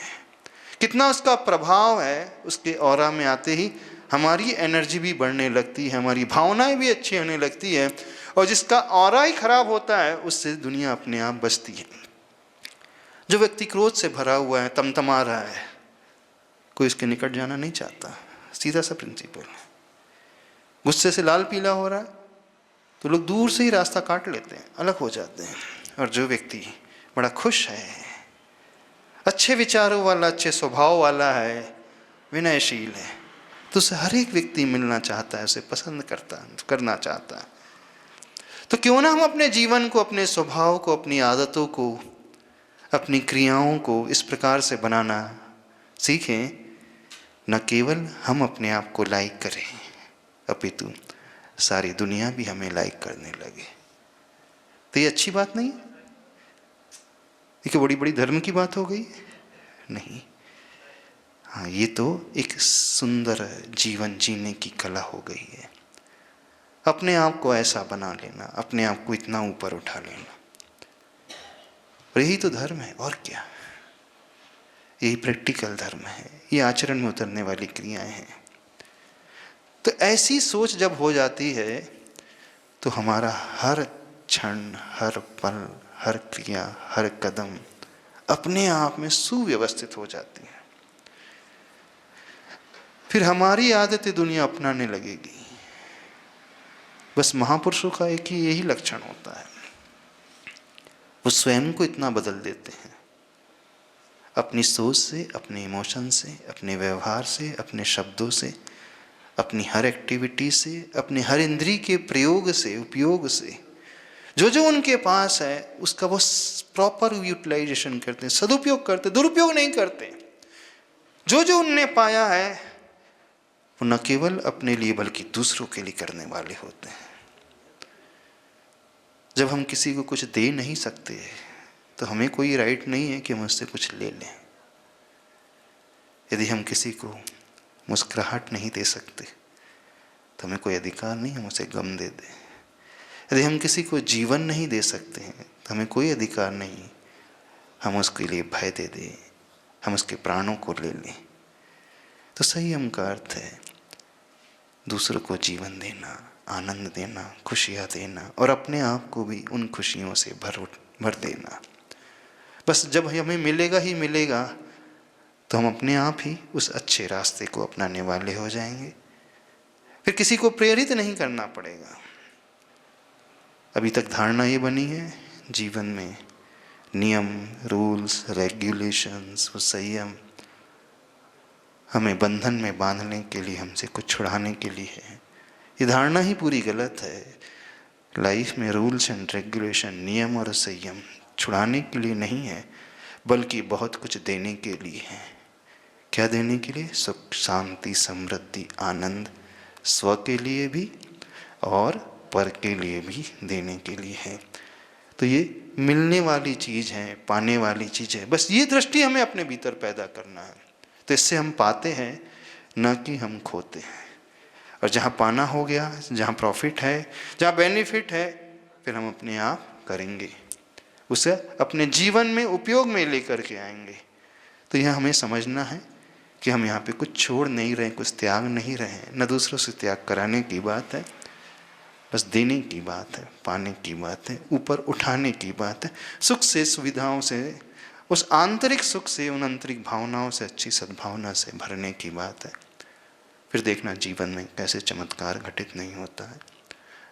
कितना उसका प्रभाव है, उसके ऑरा में आते ही हमारी एनर्जी भी बढ़ने लगती है, हमारी भावनाएं भी अच्छी होने लगती है। और जिसका ऑरा ही खराब होता है उससे दुनिया अपने आप बचती है। जो व्यक्ति क्रोध से भरा हुआ है, तमतमा रहा है, कोई उसके निकट जाना नहीं चाहता, सीधा सा प्रिंसिपल है। गुस्से से लाल पीला हो रहा है तो लोग दूर से ही रास्ता काट लेते हैं, अलग हो जाते हैं। और जो व्यक्ति बड़ा खुश है, अच्छे विचारों वाला, अच्छे स्वभाव वाला है, विनयशील है, तो उसे हर एक व्यक्ति मिलना चाहता है, उसे पसंद करना चाहता है। तो क्यों ना हम अपने जीवन को, अपने स्वभाव को, अपनी आदतों को, अपनी क्रियाओं को इस प्रकार से बनाना सीखें, न केवल हम अपने आप को लाइक करें, अपितु सारी दुनिया भी हमें लाइक करने लगे। तो ये अच्छी बात नहीं है? ये बड़ी बड़ी धर्म की बात हो गई? नहीं। हाँ, ये तो एक सुंदर जीवन जीने की कला हो गई है। अपने आप को ऐसा बना लेना, अपने आप को इतना ऊपर उठा लेना, और यही तो धर्म है, और क्या। यही प्रैक्टिकल धर्म है, ये आचरण में उतरने वाली क्रियाएं हैं। तो ऐसी सोच जब हो जाती है तो हमारा हर क्षण, हर पल, हर क्रिया, हर कदम अपने आप में सुव्यवस्थित हो जाती है। फिर हमारी आदतें दुनिया अपनाने लगेगी। बस महापुरुषों का एक ही यही लक्षण होता है, वो स्वयं को इतना बदल देते हैं, अपनी सोच से, अपने इमोशन से, अपने व्यवहार से, अपने शब्दों से, अपनी हर एक्टिविटी से, अपने हर इंद्रिय के प्रयोग से, उपयोग से, जो जो उनके पास है उसका वो प्रॉपर यूटिलाइजेशन करते हैं, सदुपयोग करते, दुरुपयोग नहीं करते। जो जो उनने पाया है वो न केवल अपने लिए बल्कि दूसरों के लिए करने वाले होते हैं। जब हम किसी को कुछ दे नहीं सकते तो हमें कोई राइट नहीं है कि हम उससे कुछ ले लें। यदि हम किसी को मुस्कुराहट नहीं दे सकते तो हमें कोई अधिकार नहीं हम उसे गम दे दें। यदि हम किसी को जीवन नहीं दे सकते हैं तो हमें कोई अधिकार नहीं हम उसके लिए भय दे दें, हम उसके प्राणों को ले लें। तो संयम का अर्थ है दूसरों को जीवन देना, आनंद देना, खुशियाँ देना, और अपने आप को भी उन खुशियों से भर देना। बस जब हमें मिलेगा ही मिलेगा तो हम अपने आप ही उस अच्छे रास्ते को अपनाने वाले हो जाएंगे। फिर किसी को प्रेरित नहीं करना पड़ेगा। अभी तक धारणा ये बनी है जीवन में नियम, रूल्स, रेगुलेशंस, वो संयम हमें बंधन में बांधने के लिए, हमसे कुछ छुड़ाने के लिए है। ये धारणा ही पूरी गलत है। लाइफ में रूल्स एंड रेगुलेशन, नियम और संयम छुड़ाने के लिए नहीं है, बल्कि बहुत कुछ देने के लिए है। क्या देने के लिए? सुख, शांति, समृद्धि, आनंद, स्व के लिए भी और पर के लिए भी देने के लिए है। तो ये मिलने वाली चीज़ है, पाने वाली चीज़ है। बस ये दृष्टि हमें अपने भीतर पैदा करना है, तो इससे हम पाते हैं, न कि हम खोते हैं। और जहाँ पाना हो गया, जहाँ प्रॉफिट है, जहाँ बेनिफिट है, फिर हम अपने आप करेंगे, उसे अपने जीवन में उपयोग में लेकर के आएंगे। तो यह हमें समझना है कि हम यहाँ पे कुछ छोड़ नहीं रहे, कुछ त्याग नहीं रहे, न दूसरों से त्याग कराने की बात है, बस देने की बात है, पाने की बात है, ऊपर उठाने की बात है। सुख से, सुविधाओं से, उस आंतरिक सुख से, उन आंतरिक भावनाओं से, अच्छी सद्भावना से भरने की बात है। फिर देखना जीवन में कैसे चमत्कार घटित नहीं होता है।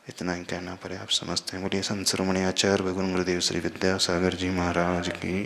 इतना ही कहना पर्याप्त समझते हैं। बोलिए संत शिरोमणि आचार्य गुरु गुरुदेव श्री विद्यासागर जी महाराज की।